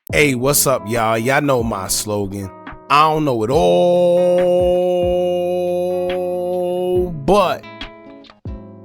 Hey, what's up, y'all? Y'all know my slogan. I don't know it all, but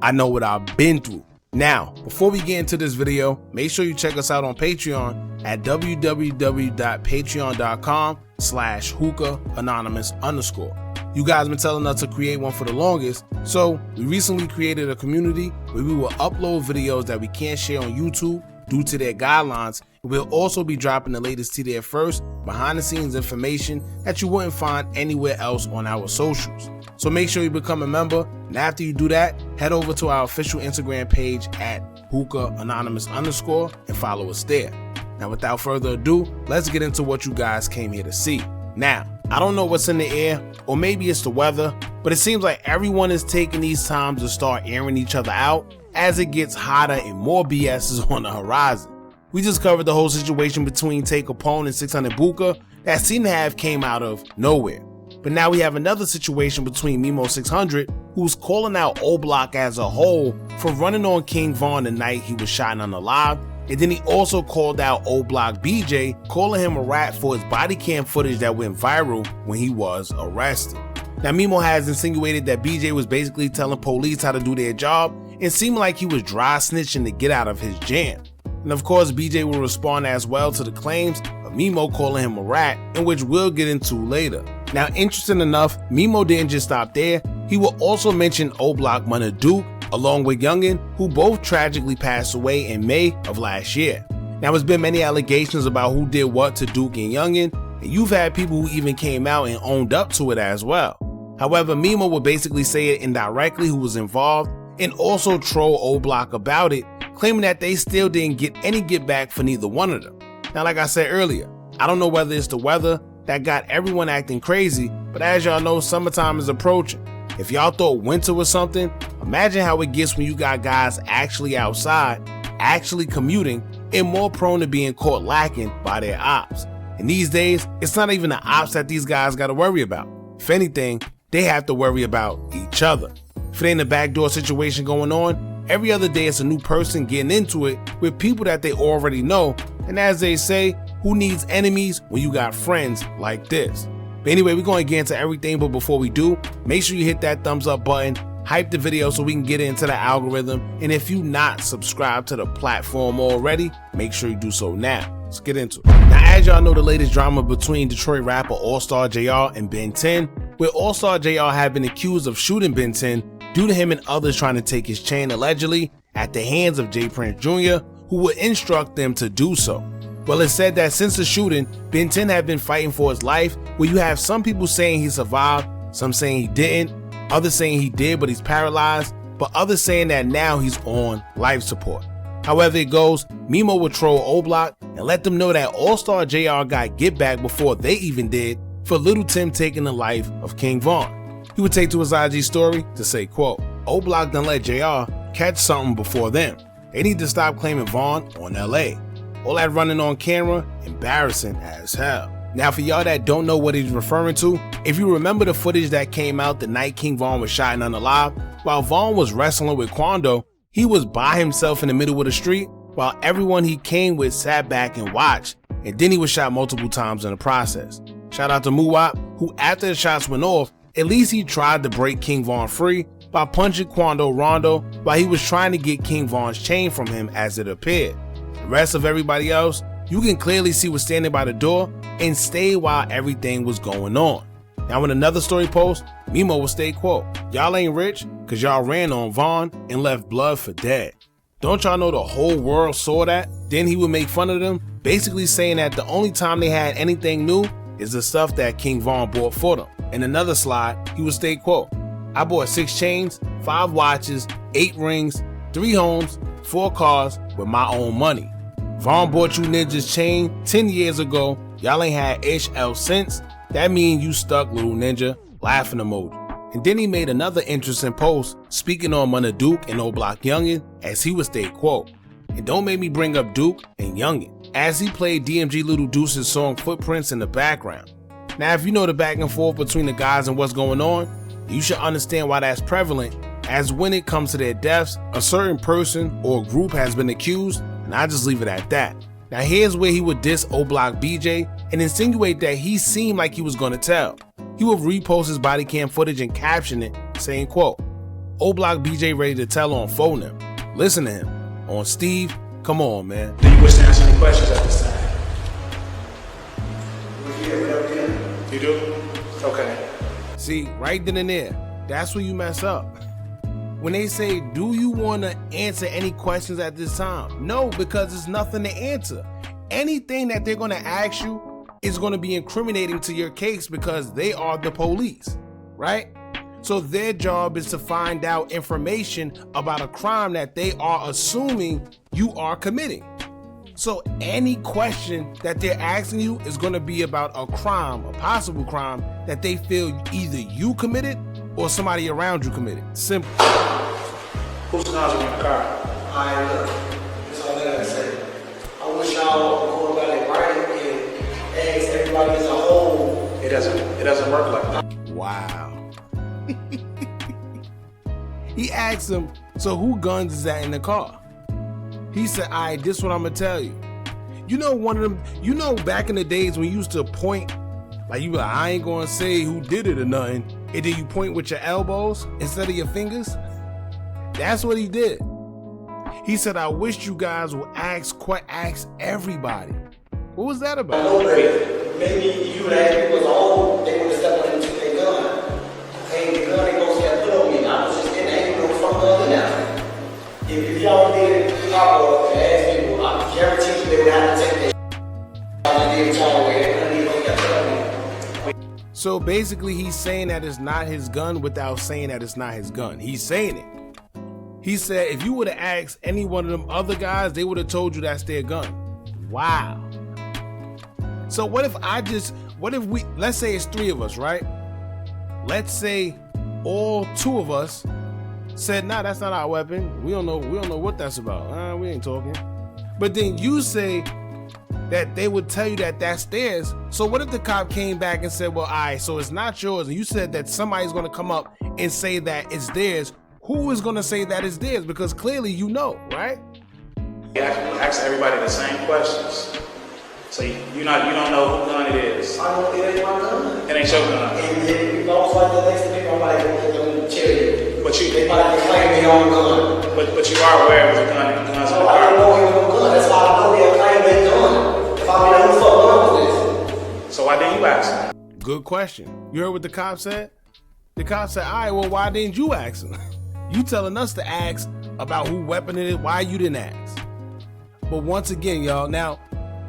I know what I've been through. Now, before we get into this video, make sure you check us out on Patreon at www.patreon.com/Hookah Anonymous _. You guys been telling us to create one for the longest, so we recently created a community where we will upload videos that we can't share on YouTube due to their guidelines. We'll also be dropping the latest to there first, behind the scenes information that you wouldn't find anywhere else on our socials. So make sure you become a member, and after you do that, head over to our official Instagram page at Hookah Anonymous _ and follow us there. Now without further ado, let's get into what you guys came here to see. Now, I don't know what's in the air, or maybe it's the weather, but it seems like everyone is taking these times to start airing each other out as it gets hotter and more BS is on the horizon. We just covered the whole situation between Tay Capone and 600 Buka that seemed to have came out of nowhere. But now we have another situation between Memo600, who's calling out OBlock as a whole for running on King Von the night he was shot unalive, and then he also called out OBlock BJ, calling him a rat for his body cam footage that went viral when he was arrested. Now Memo has insinuated that BJ was basically telling police how to do their job and seemed like he was dry snitching to get out of his jam. And of course BJ will respond as well to the claims of Memo calling him a rat, in which we'll get into later. Now interesting enough, Memo didn't just stop there, he will also mention OBlock Munna Duke along with Youngin, who both tragically passed away in May of last year. Now there's been many allegations about who did what to Duke and Youngin, and you've had people who even came out and owned up to it as well. However, Memo would basically say it indirectly who was involved and also troll OBlock about it, claiming that they still didn't get any get back for neither one of them. Now like I said earlier, I don't know whether it's the weather that got everyone acting crazy, but as y'all know, summertime is approaching. If y'all thought winter was something, imagine how it gets when you got guys actually outside, actually commuting, and more prone to being caught lacking by their ops. And these days, it's not even the ops that these guys gotta worry about. If anything, they have to worry about each other. If it ain't a backdoor situation going on, every other day it's a new person getting into it with people that they already know, and as they say, who needs enemies when you got friends like this? But anyway, we're going to get into everything, but before we do, make sure you hit that thumbs up button, hype the video so we can get into the algorithm, and if you not subscribed to the platform already, make sure you do so now. Let's get into it. Now as y'all know, the latest drama between Detroit rapper All-Star JR and Ben 10, where All-Star JR had been accused of shooting Ben 10 due to him and others trying to take his chain allegedly at the hands of J Prince Jr., who would instruct them to do so. Well, it's said that since the shooting, Ben 10 had been fighting for his life, where you have some people saying he survived, some saying he didn't, others saying he did but he's paralyzed, but others saying that now he's on life support. However it goes, Memo would troll OBlock and let them know that All-Star JR got get back before they even did for Little Tim taking the life of King Von. He would take to his IG story to say, quote, OBlock done let JR catch something before them. They need to stop claiming Von on LA. All that running on camera, embarrassing as hell. Now for y'all that don't know what he's referring to, if you remember the footage that came out the night King Von was shot and unalive, while Von was wrestling with Quando, he was by himself in the middle of the street while everyone he came with sat back and watched, and then he was shot multiple times in the process. Shout out to Muwap, who after the shots went off, at least he tried to break King Von free by punching Quando Rondo while he was trying to get King Von's chain from him as it appeared. The rest of everybody else, you can clearly see was standing by the door and stayed while everything was going on. Now in another story post, Memo will stay, quote, y'all ain't rich cause y'all ran on Von and left blood for dead. Don't y'all know the whole world saw that? Then he would make fun of them, basically saying that the only time they had anything new is the stuff that King Von bought for them. In another slide, he would stay, quote, I bought 6 chains, 5 watches, 8 rings, 3 homes, 4 cars with my own money. Von bought you ninjas chain 10 years ago. Y'all ain't had ish else since. That mean you stuck, little ninja. Laughing emoji. And then he made another interesting post speaking on Munna Duke and OBlock Youngin, as he would state, quote, and don't make me bring up Duke and Youngin, as he played DMG Little Deuce's song Footprints in the background. Now if you know the back and forth between the guys and what's going on, you should understand why that's prevalent, as when it comes to their deaths, a certain person or group has been accused, and I just leave it at that. Now here's where he would diss OBlock BJ and insinuate that he seemed like he was gonna tell. He would repost his body cam footage and caption it saying, quote, OBlock BJ ready to tell on phone him. Listen to him. On Steve, come on, man. Do you wish to answer any questions at this time? You do? Okay. See, right then and there, that's where you mess up. When they say, do you want to answer any questions at this time? No, because there's nothing to answer. Anything that they're going to ask you is going to be incriminating to your case because they are the police, right? So their job is to find out information about a crime that they are assuming you are committing. So any question that they're asking you is going to be about a crime, a possible crime that they feel either you committed or somebody around you committed. Simple. Whose cars are in the car? Alright, look, that's all I gotta say. I wish y'all would go about it right and ask everybody as a whole. It doesn't work like that. Wow. He asked him, so who guns is that in the car? He said, all right, this is what I'm gonna tell you. You know, one of them, you know, back in the days when you used to point, like you like, I ain't gonna say who did it or nothing, and then you point with your elbows instead of your fingers? That's what he did. He said, I wish you guys would ask everybody. What was that about? Maybe you would ask people as a whole, they would have stepped on and took their gun. Hey, the gun they gonna say I put on me. I was just getting angry from the other now. If y'all did it, pop up and ask people, I guarantee you they would have to take their So basically he's saying that it's not his gun without saying that it's not his gun. He's saying it. He said if you would have asked any one of them other guys, they would have told you that's their gun. Wow. So what if we, let's say it's 3 of us, right? Let's say all 2 of us said, nah, that's not our weapon. We don't know what that's about. We ain't talking. But then you say that they would tell you that that's theirs. So what if the cop came back and said, well, all right, so it's not yours. And you said that somebody's going to come up and say that it's theirs. Who is going to say that it's theirs? Because clearly you know, right? You ask everybody the same questions. So you don't know who gun it is. I don't think it ain't my gun. It ain't your gun. And if I was like the next people, I'm like, they're going to tell you. But They might claim their own gun. But you are aware of the gun. Guns in the I didn't car. know he was a gun. That's why I know they'll claim their gun. If I mean, who the fuck gun was this? So why didn't you ask him? Good question. You heard what the cop said? The cop said, all right, well, why didn't you ask him? You telling us to ask about who weapon it is, why you didn't ask? But once again, y'all, now,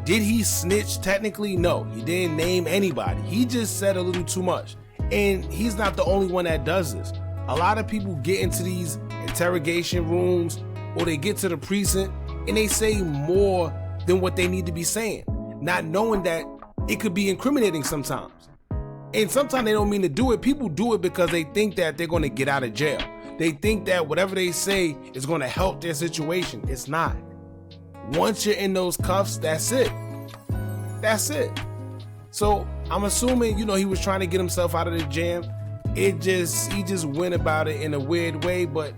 did he snitch technically? No, he didn't name anybody. He just said a little too much. And he's not the only one that does this. A lot of people get into these interrogation rooms or they get to the precinct and they say more than what they need to be saying, not knowing that it could be incriminating sometimes. And sometimes they don't mean to do it. People do it because they think that they're going to get out of jail. They think that whatever they say is going to help their situation. It's not. Once you're in those cuffs, that's it. That's it. So I'm assuming, he was trying to get himself out of the jam. He just went about it in a weird way, but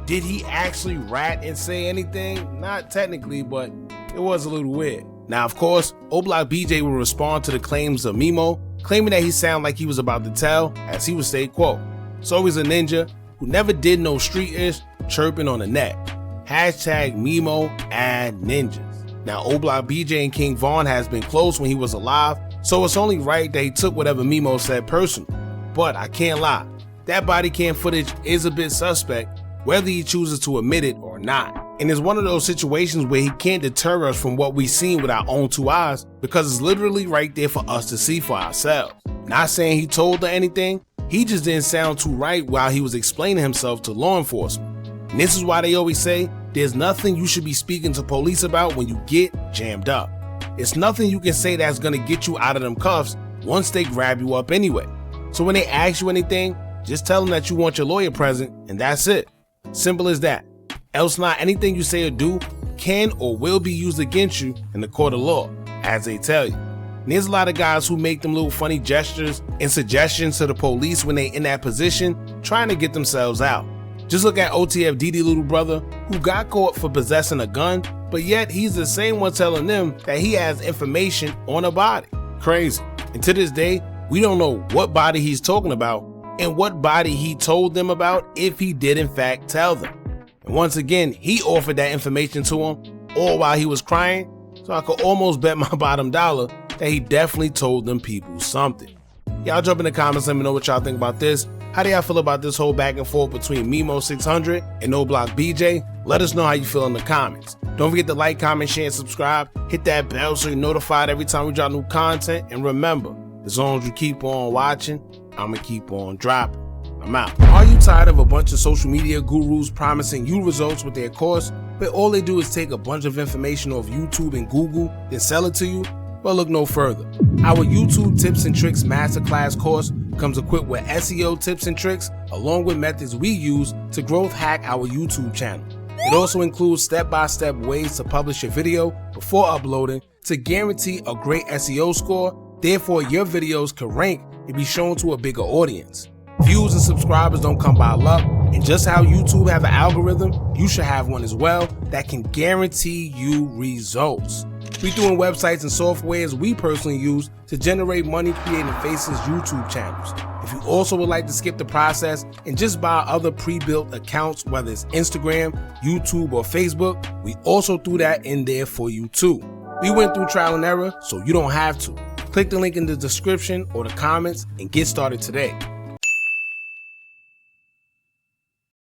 did he actually rat and say anything? Not technically, but it was a little weird. Now, of course, OBlock BJ will respond to the claims of Memo, claiming that he sounded like he was about to tell, as he would say, quote, so he's a ninja who never did no street-ish chirping on the net. Hashtag Memo and ninjas. Now, OBlock BJ and King Von has been close when he was alive, so it's only right that he took whatever Memo said personal. But I can't lie, that body cam footage is a bit suspect, whether he chooses to admit it or not. And it's one of those situations where he can't deter us from what we've seen with our own 2 eyes because it's literally right there for us to see for ourselves. Not saying he told her anything, he just didn't sound too right while he was explaining himself to law enforcement. And this is why they always say, there's nothing you should be speaking to police about when you get jammed up. It's nothing you can say that's gonna get you out of them cuffs once they grab you up anyway. So when they ask you anything, just tell them that you want your lawyer present and that's it. Simple as that. Else not anything you say or do can or will be used against you in the court of law, as they tell you. And there's a lot of guys who make them little funny gestures and suggestions to the police when they in that position, trying to get themselves out. Just look at OTF DD little brother, who got caught for possessing a gun but yet he's the same one telling them that he has information on a body. Crazy. And to this day, we don't know what body he's talking about and what body he told them about if he did in fact tell them. And once again, he offered that information to him all while he was crying, so I could almost bet my bottom dollar that he definitely told them people something. Y'all jump in the comments, let me know what y'all think about this. How do y'all feel about this whole back and forth between Memo600 and OBlock BJ? Let us know how you feel in the comments. Don't forget to like, comment, share, and subscribe. Hit that bell so you're notified every time we drop new content. And remember, as long as you keep on watching, I'ma keep on dropping. I'm out. Are you tired of a bunch of social media gurus promising you results with their course, but all they do is take a bunch of information off YouTube and Google, then sell it to you? Well, look no further. Our YouTube Tips and Tricks Masterclass course comes equipped with SEO tips and tricks, along with methods we use to growth hack our YouTube channel. It also includes step-by-step ways to publish your video before uploading to guarantee a great SEO score, therefore your videos can rank and be shown to a bigger audience. Views and subscribers don't come by luck, and just how YouTube have an algorithm, you should have one as well that can guarantee you results. We doing websites and softwares we personally use to generate money creating Faces YouTube channels. If you also would like to skip the process and just buy other pre-built accounts, whether it's Instagram, YouTube, or Facebook, we also threw that in there for you too. We went through trial and error, so you don't have to. Click the link in the description or the comments and get started today.